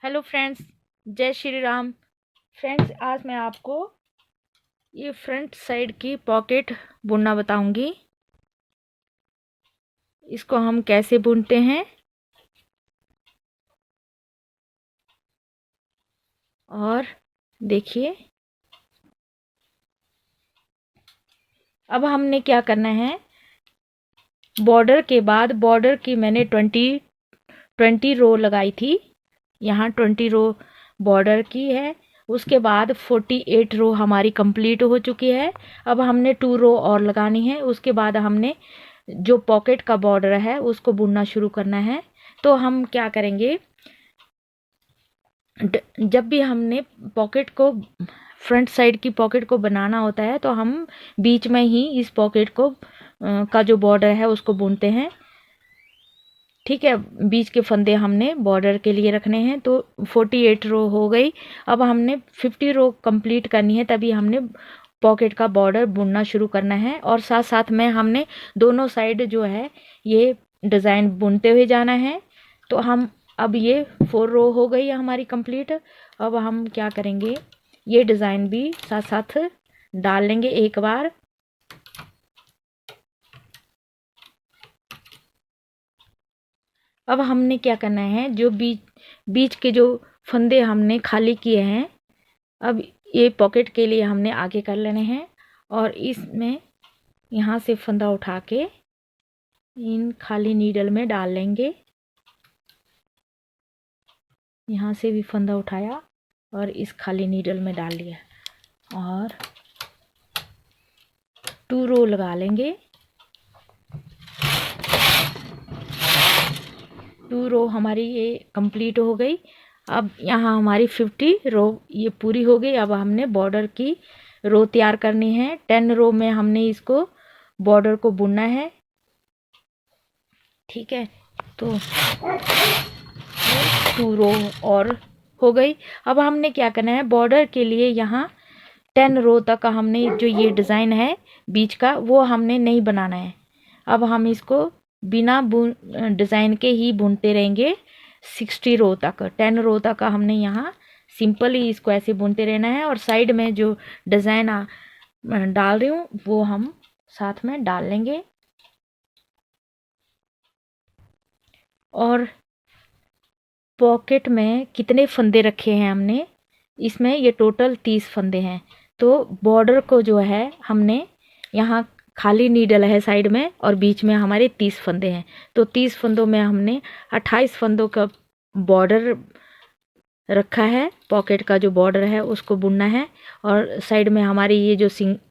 Hello friends, जय Shri Ram. Friends, आज मैं आपको ये फ्रंट साइड की पॉकेट बुनना बताऊंगी। इसको हम कैसे बुनते हैं और देखिए। अब हमने क्या करना है, बॉर्डर के बाद बॉर्डर की मैंने 20 रो लगाई थी। यहाँ 20 रो बॉर्डर की है। उसके बाद 48 रो हमारी कंप्लीट हो चुकी है। अब हमने 2 रो और लगानी है। उसके बाद हमने जो पॉकेट का बॉर्डर है उसको बुनना शुरू करना है। तो हम क्या करेंगे, जब भी हमने पॉकेट को, फ्रंट साइड की पॉकेट को बनाना होता है तो हम बीच में ही इस पॉकेट को का जो बॉर्डर है उसको बुनते हैं। ठीक है, बीच के फंदे हमने बॉर्डर के लिए रखने हैं। तो 48 रो हो गई। अब हमने 50 रो कंप्लीट करनी है, तभी हमने पॉकेट का बॉर्डर बुनना शुरू करना है। और साथ साथ में हमने दोनों साइड जो है ये डिज़ाइन बुनते हुए जाना है। तो हम अब ये 4 रो हो गई है हमारी कंप्लीट। अब हम क्या करेंगे, ये डिज़ाइन भी साथ साथ डाल लेंगे एक बार। अब हमने क्या करना है, जो बीच के जो फंदे हमने खाली किए हैं, अब ये पॉकेट के लिए हमने आगे कर लेने हैं। और इसमें यहाँ से फंदा उठा के इन खाली नीडल में डाल लेंगे। यहाँ से भी फंदा उठाया और इस खाली नीडल में डाल लिया और 2 रो लगा लेंगे। 2 रो हमारी ये कंप्लीट हो गई। अब यहाँ हमारी 50 रो ये पूरी हो गई। अब हमने बॉर्डर की रो तैयार करनी है। 10 रो में हमने इसको बॉर्डर को बुनना है। ठीक है, तो 2 रो और हो गई। अब हमने क्या करना है, बॉर्डर के लिए यहाँ 10 रो तक का हमने जो ये डिज़ाइन है बीच का वो हमने नहीं बनाना है। अब हम इसको बिना डिज़ाइन के ही बुनते रहेंगे 60 रो तक। 10 रो तक का हमने यहाँ सिंपल ही इसको ऐसे बुनते रहना है। और साइड में जो डिज़ाइन डाल रही हूँ वो हम साथ में डाल लेंगे। और पॉकेट में कितने फंदे रखे हैं हमने, इसमें ये टोटल 30 फंदे हैं। तो बॉर्डर को जो है हमने यहाँ खाली नीडल है साइड में और बीच में हमारे 30 फंदे हैं। तो 30 फंदों में हमने 28 फंदों का बॉर्डर रखा है। पॉकेट का जो बॉर्डर है उसको बुनना है। और साइड में हमारी ये जो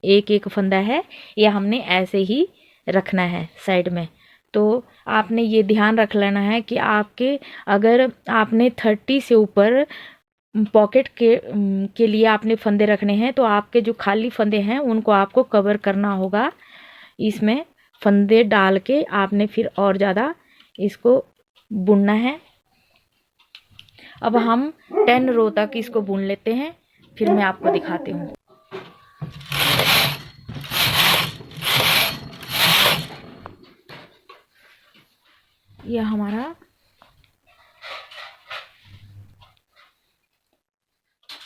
एक एक फंदा है ये हमने ऐसे ही रखना है साइड में। तो आपने ये ध्यान रख लेना है कि आपके, अगर आपने 30 से ऊपर पॉकेट के लिए आपने फंदे रखने हैं तो आपके जो खाली फंदे हैं उनको आपको कवर करना होगा। इसमें फंदे डाल के आपने फिर और ज़्यादा इसको बुनना है। अब हम 10 रो तक इसको बुन लेते हैं, फिर मैं आपको दिखाती हूँ। यह हमारा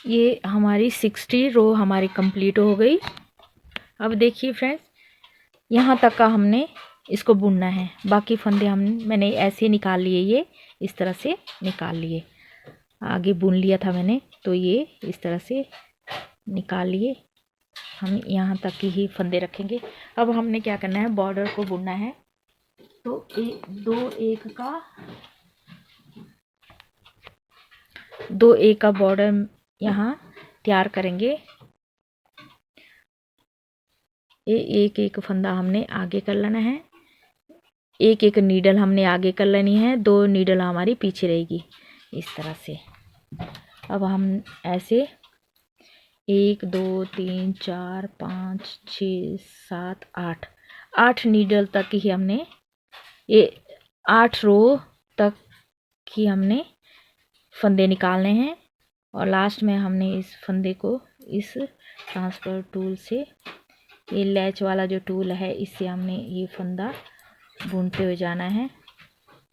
ये हमारी 60 रो हमारी कंप्लीट हो गई। अब देखिए फ्रेंड्स, यहाँ तक का हमने इसको बुनना है। बाकी फंदे मैंने ऐसे निकाल लिए, ये इस तरह से निकाल लिए। आगे बुन लिया था मैंने तो ये इस तरह से निकाल लिए। हम यहाँ तक की ही फंदे रखेंगे। अब हमने क्या करना है, बॉर्डर को बुनना है। तो 2 एक का बॉर्डर यहाँ तैयार करेंगे। एक एक फंदा हमने आगे कर लेना है। एक एक नीडल हमने आगे कर लेनी है। 2 नीडल हमारी पीछे रहेगी इस तरह से। अब हम ऐसे 1 2 3 4 5 6 7 8 नीडल तक ही हमने, ये 8 रो तक ही हमने फंदे निकालने हैं। और लास्ट में हमने इस फंदे को इस ट्रांसफर टूल से, ये लैच वाला जो टूल है, इससे हमने ये फंदा बुनते हुए जाना है।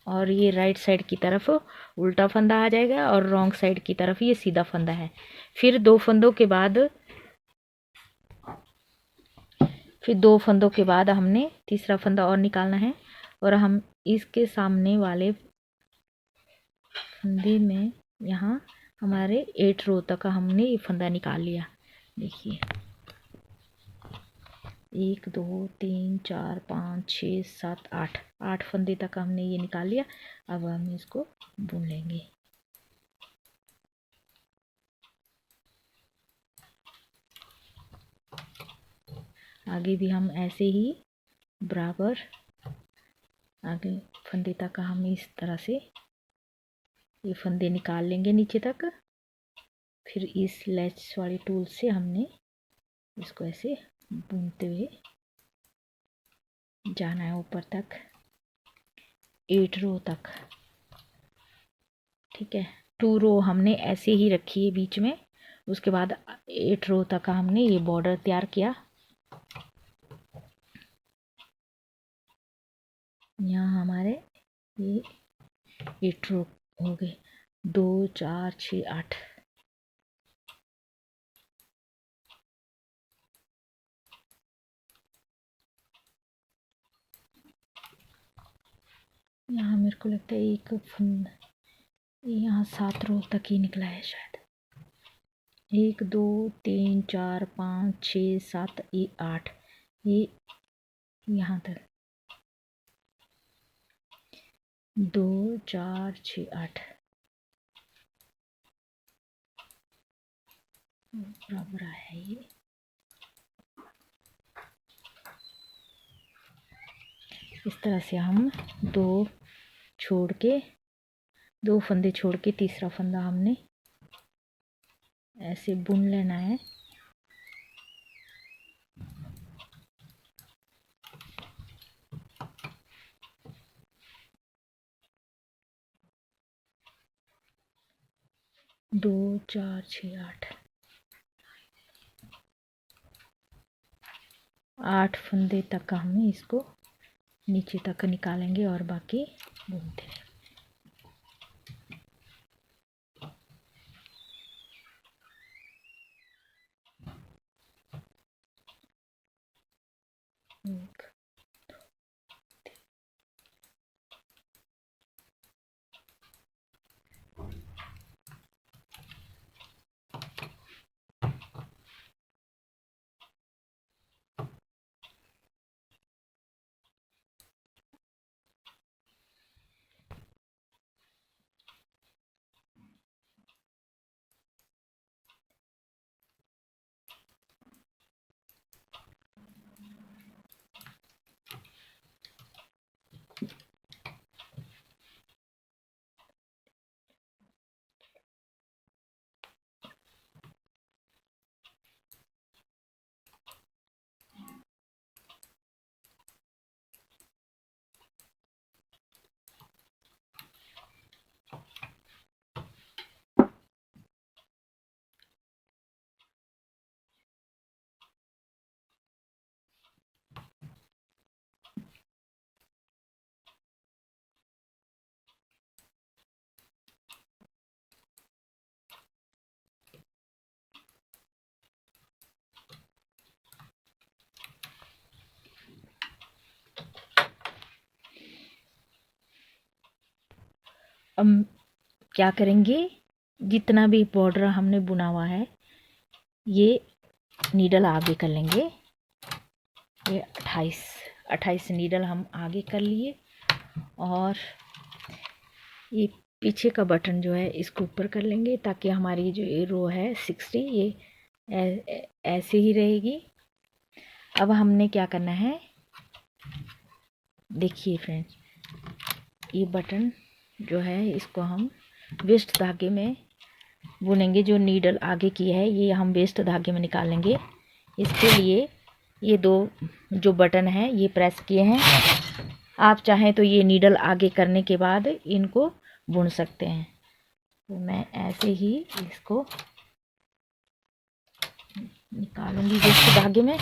और ये राइट साइड की तरफ उल्टा फंदा आ जाएगा और रॉन्ग साइड की तरफ ये सीधा फंदा है। फिर दो फंदों के बाद हमने तीसरा फंदा और निकालना है और हम इसके सामने वाले फंदे में यहाँ हमारे 8 रो तक का हमने ये फंदा निकाल लिया। देखिए 1 2 3 4 5 6 7 8 फंदे तक हमने ये निकाल लिया। अब हम इसको बुन लेंगे। आगे भी हम ऐसे ही बराबर आगे फंदे तक का हम इस तरह से ये फंदे निकाल लेंगे नीचे तक। फिर इस लैच वाली टूल से हमने इसको ऐसे बुनते हुए जाना है ऊपर तक 8 रो तक। ठीक है, 2 रो हमने ऐसे ही रखी है बीच में। उसके बाद 8 रो तक का हमने ये बॉर्डर तैयार किया। यहाँ हमारे ये 8 रो हो गए, 2 4 6 8। यहाँ मेरे को लगता है एक फंदा यहाँ 7 रो तक ही निकला है शायद। 1 2 3 4 5 6 7 ये 8, ये यहाँ तक 2 4 6 8 बराबर है। ये इस तरह से हम दो फंदे छोड़ के तीसरा फंदा हमने ऐसे बुन लेना है। दो चार छः आठ फंदे तक का हमें इसको नीचे तक निकालेंगे और बाकी बुनते हैं। अब क्या करेंगे, जितना भी बॉर्डर हमने बुना हुआ है ये नीडल आगे कर लेंगे। ये 28 नीडल हम आगे कर लिए और ये पीछे का बटन जो है इसको ऊपर कर लेंगे ताकि हमारी जो ये रो है 60 ये ऐसे ही रहेगी। अब हमने क्या करना है, देखिए फ्रेंड्स, ये बटन जो है इसको हम वेस्ट धागे में बुनेंगे। जो नीडल आगे की है ये हम वेस्ट धागे में निकालेंगे। इसके लिए ये दो जो बटन है ये प्रेस किए हैं। आप चाहें तो ये नीडल आगे करने के बाद इनको बुन सकते हैं। तो मैं ऐसे ही इसको निकालूंगी वेस्ट धागे में।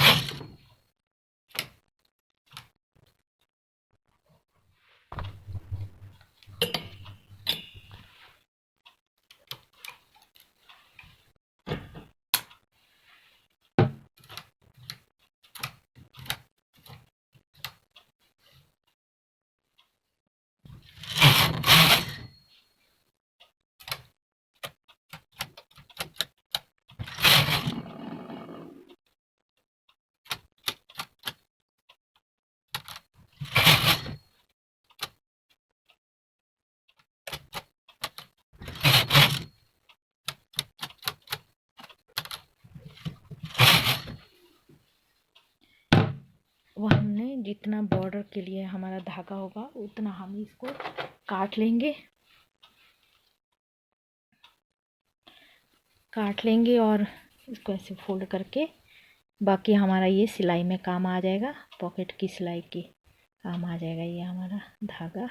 वो हमने जितना बॉर्डर के लिए हमारा धागा होगा उतना हम इसको काट लेंगे और इसको ऐसे फोल्ड करके बाकी हमारा ये सिलाई में काम आ जाएगा, पॉकेट की सिलाई की काम आ जाएगा ये हमारा धागा।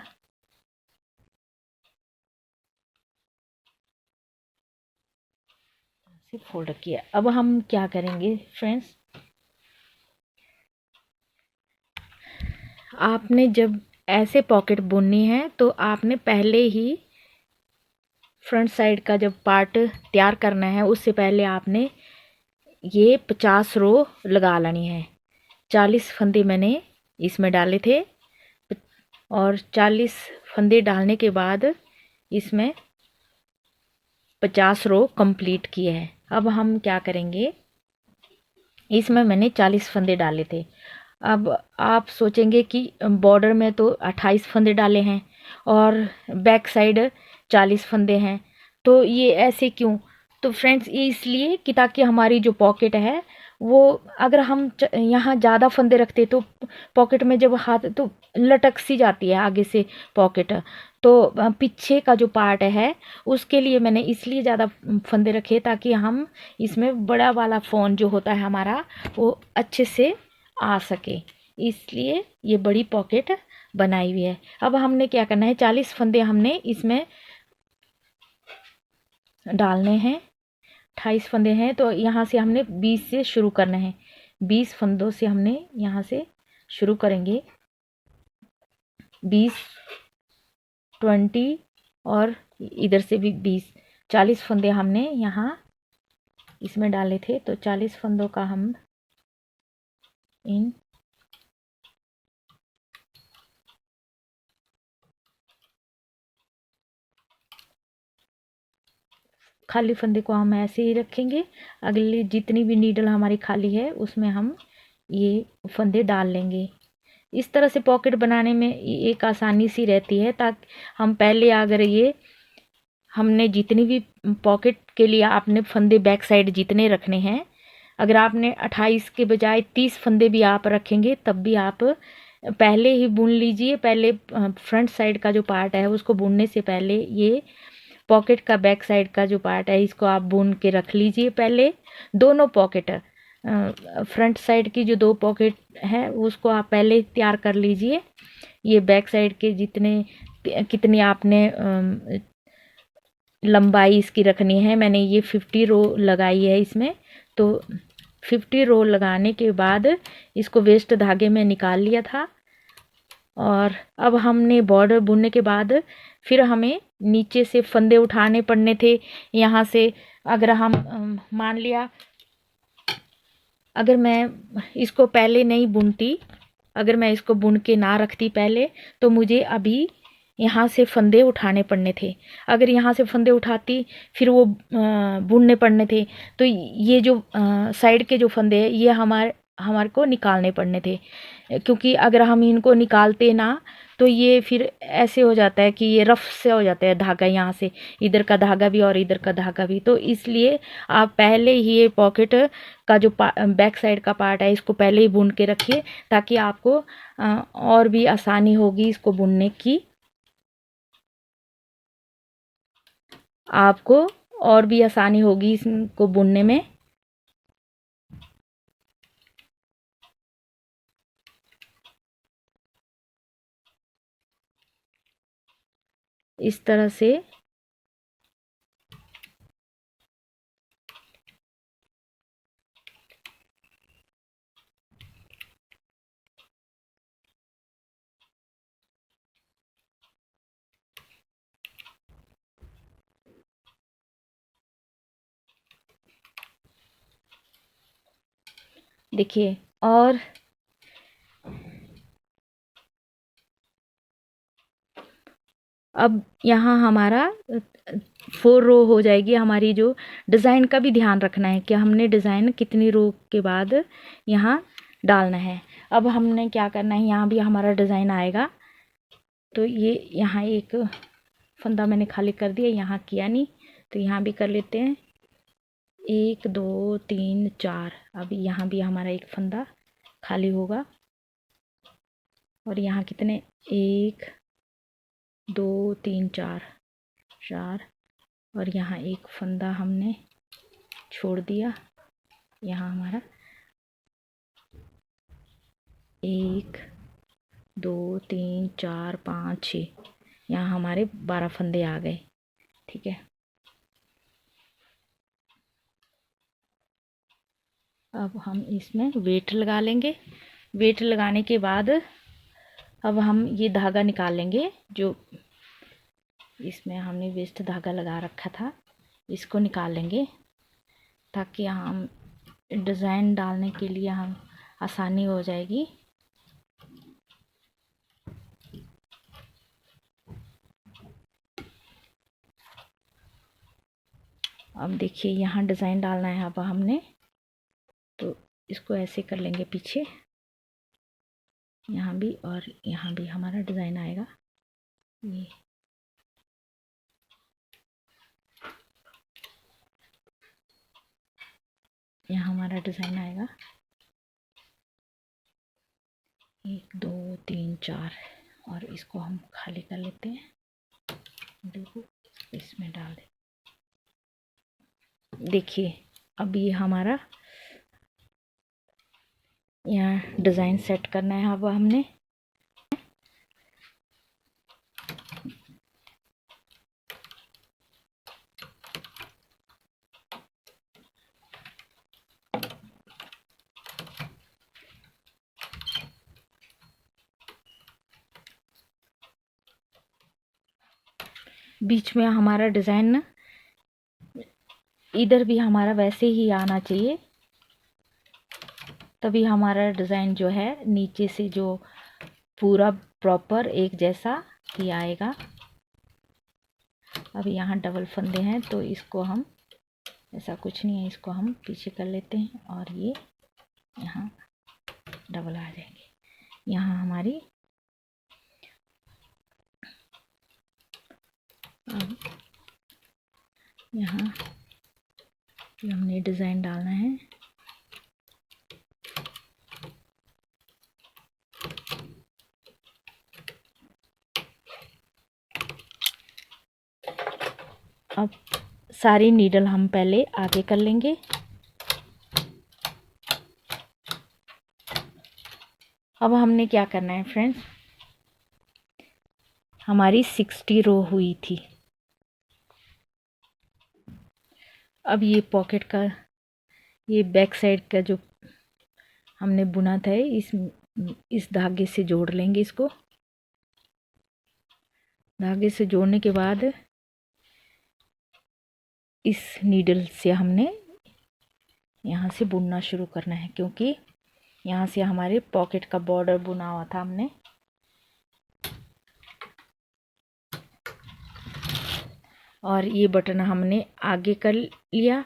ऐसे फोल्ड किया। अब हम क्या करेंगे फ्रेंड्स, आपने जब ऐसे पॉकेट बुननी है तो आपने पहले ही फ्रंट साइड का जब पार्ट तैयार करना है उससे पहले आपने ये 50 रो लगा लेनी है। 40 फंदे मैंने इसमें डाले थे और 40 फंदे डालने के बाद इसमें 50 रो कंप्लीट किए हैं। अब हम क्या करेंगे, इसमें मैंने 40 फंदे डाले थे। अब आप सोचेंगे कि बॉर्डर में तो 28 फंदे डाले हैं और बैक साइड 40 फंदे हैं, तो ये ऐसे क्यों? तो फ्रेंड्स ये इसलिए कि ताकि हमारी जो पॉकेट है वो, अगर हम यहाँ ज़्यादा फंदे रखते तो पॉकेट में जब हाथ तो लटक सी जाती है आगे से पॉकेट, तो पीछे का जो पार्ट है उसके लिए मैंने इसलिए ज़्यादा फंदे रखे ताकि हम इसमें बड़ा वाला फ़ोन जो होता है हमारा वो अच्छे से आ सके, इसलिए ये बड़ी पॉकेट बनाई हुई है। अब हमने क्या करना है, 40 फंदे हमने इसमें डालने हैं। 28 फंदे हैं तो यहाँ से हमने 20 से शुरू करना है। 20 फंदों से हमने यहाँ से शुरू करेंगे। 20, 20 और इधर से भी 20, 40 फंदे हमने यहाँ इसमें डाले थे, तो 40 फंदों का हम इन खाली फंदे को हम ऐसे ही रखेंगे। अगली जितनी भी नीडल हमारी खाली है उसमें हम ये फंदे डाल लेंगे। इस तरह से पॉकेट बनाने में एक आसानी सी रहती है, ताकि हम पहले अगर ये हमने जितनी भी पॉकेट के लिए आपने फंदे बैक साइड जितने रखने हैं, अगर आपने 28 के बजाय 30 फंदे भी आप रखेंगे तब भी आप पहले ही बुन लीजिए। पहले फ्रंट साइड का जो पार्ट है उसको बुनने से पहले ये पॉकेट का बैक साइड का जो पार्ट है इसको आप बुन के रख लीजिए। पहले दोनों पॉकेट, फ्रंट साइड की जो 2 पॉकेट है उसको आप पहले तैयार कर लीजिए। ये बैक साइड के जितने कितनी आपने लंबाई इसकी रखनी है, मैंने ये 50 रो लगाई है इसमें। तो 50 रो लगाने के बाद इसको वेस्ट धागे में निकाल लिया था। और अब हमने बॉर्डर बुनने के बाद फिर हमें नीचे से फंदे उठाने पड़ने थे यहाँ से। अगर हम मान लिया अगर मैं इसको पहले नहीं बुनती, अगर मैं इसको बुन के ना रखती पहले, तो मुझे अभी यहाँ से फंदे उठाने पड़ने थे। अगर यहाँ से फंदे उठाती फिर वो बुनने पड़ने थे, तो ये जो साइड के जो फंदे हैं ये हमारे को निकालने पड़ने थे, क्योंकि अगर हम इनको निकालते ना तो ये फिर ऐसे हो जाता है कि ये रफ से हो जाता है धागा, यहाँ से इधर का धागा भी और इधर का धागा भी। तो इसलिए आप पहले ही ये पॉकेट का जो बैक साइड का पार्ट है इसको पहले ही बुन के रखिए, ताकि आपको और भी आसानी होगी इसको बुनने की, आपको और भी आसानी होगी इसको बुनने में। इस तरह से देखिए। और अब यहाँ हमारा 4 रो हो जाएगी। हमारी जो डिज़ाइन का भी ध्यान रखना है कि हमने डिज़ाइन कितनी रो के बाद यहाँ डालना है। अब हमने क्या करना है, यहाँ भी हमारा डिज़ाइन आएगा। तो ये यहाँ एक फंदा मैंने खाली कर दिया, यहाँ किया नहीं, तो यहाँ भी कर लेते हैं। 1 2 3 4, अभी यहाँ भी हमारा एक फंदा खाली होगा। और यहाँ कितने, 1 2 3 4 4, और यहाँ एक फंदा हमने छोड़ दिया। यहाँ हमारा 1 2 3 4 5 6, यहाँ हमारे 12 फंदे आ गए। ठीक है, अब हम इसमें वेट लगा लेंगे। वेट लगाने के बाद अब हम ये धागा निकाल लेंगे, जो इसमें हमने वेस्ट धागा लगा रखा था, इसको निकाल लेंगे ताकि हम डिज़ाइन डालने के लिए हम आसानी हो जाएगी। अब देखिए यहाँ डिज़ाइन डालना है अब हमने, तो इसको ऐसे कर लेंगे पीछे, यहाँ भी और यहाँ भी हमारा डिज़ाइन आएगा। ये यहाँ हमारा डिज़ाइन आएगा 1 2 3 4, और इसको हम खाली कर लेते हैं। देखो इसमें डाल दे। देखिए अब ये हमारा यहाँ डिज़ाइन सेट करना है अब हमने। बीच में हमारा डिज़ाइन इधर भी हमारा वैसे ही आना चाहिए, तभी हमारा डिज़ाइन जो है नीचे से जो पूरा प्रॉपर एक जैसा ही आएगा। अब यहाँ डबल फंदे हैं तो इसको हम, ऐसा कुछ नहीं है, इसको हम पीछे कर लेते हैं और ये यहाँ डबल आ जाएंगे। यहाँ हमारी अब यहाँ हमने डिज़ाइन डालना है। अब सारी नीडल हम पहले आगे कर लेंगे। अब हमने क्या करना है फ्रेंड्स, हमारी 60 रो हुई थी। अब ये पॉकेट का, ये बैक साइड का जो हमने बुना था इस धागे से जोड़ लेंगे। इसको धागे से जोड़ने के बाद इस नीडल से हमने यहाँ से बुनना शुरू करना है, क्योंकि यहाँ से हमारे पॉकेट का बॉर्डर बुना हुआ था हमने। और ये बटन हमने आगे कर लिया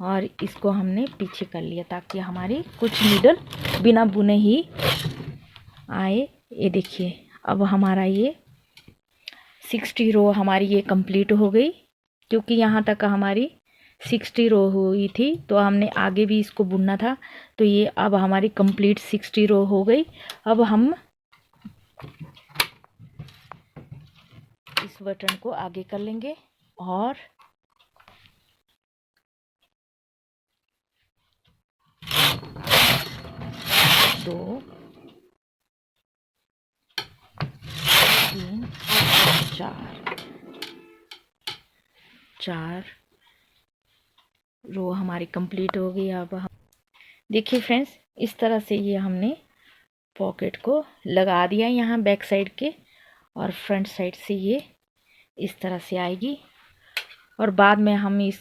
और इसको हमने पीछे कर लिया, ताकि हमारी कुछ नीडल बिना बुने ही आए। ये देखिए अब हमारा ये 60 रो हमारी ये कंप्लीट हो गई, क्योंकि यहाँ तक हमारी 60 रो हुई थी तो हमने आगे भी इसको बुनना था। तो ये अब हमारी कंप्लीट 60 रो हो गई। अब हम इस बटन को आगे कर लेंगे और दो, तीन, चार रो हमारी कंप्लीट हो गई। अब हम देखिए फ्रेंड्स, इस तरह से ये हमने पॉकेट को लगा दिया यहाँ बैक साइड के, और फ्रंट साइड से ये इस तरह से आएगी। और बाद में हम इस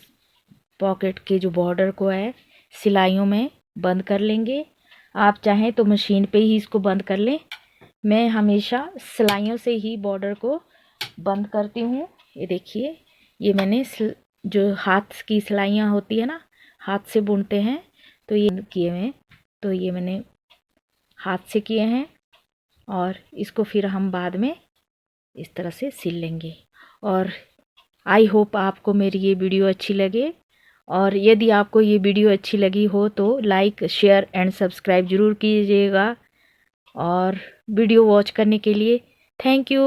पॉकेट के जो बॉर्डर को है सिलाइयों में बंद कर लेंगे। आप चाहें तो मशीन पे ही इसको बंद कर लें, मैं हमेशा सिलाइयों से ही बॉर्डर को बंद करती हूँ। ये देखिए, ये मैंने जो हाथ की सिलाइयाँ होती है ना, हाथ से बुनते हैं, तो ये किए हैं, तो ये मैंने हाथ से किए हैं। और इसको फिर हम बाद में इस तरह से सिल लेंगे। और आई होप आपको मेरी ये वीडियो अच्छी लगे, और यदि आपको ये वीडियो अच्छी लगी हो तो लाइक शेयर एंड सब्सक्राइब ज़रूर कीजिएगा। और वीडियो वॉच करने के लिए थैंक यू।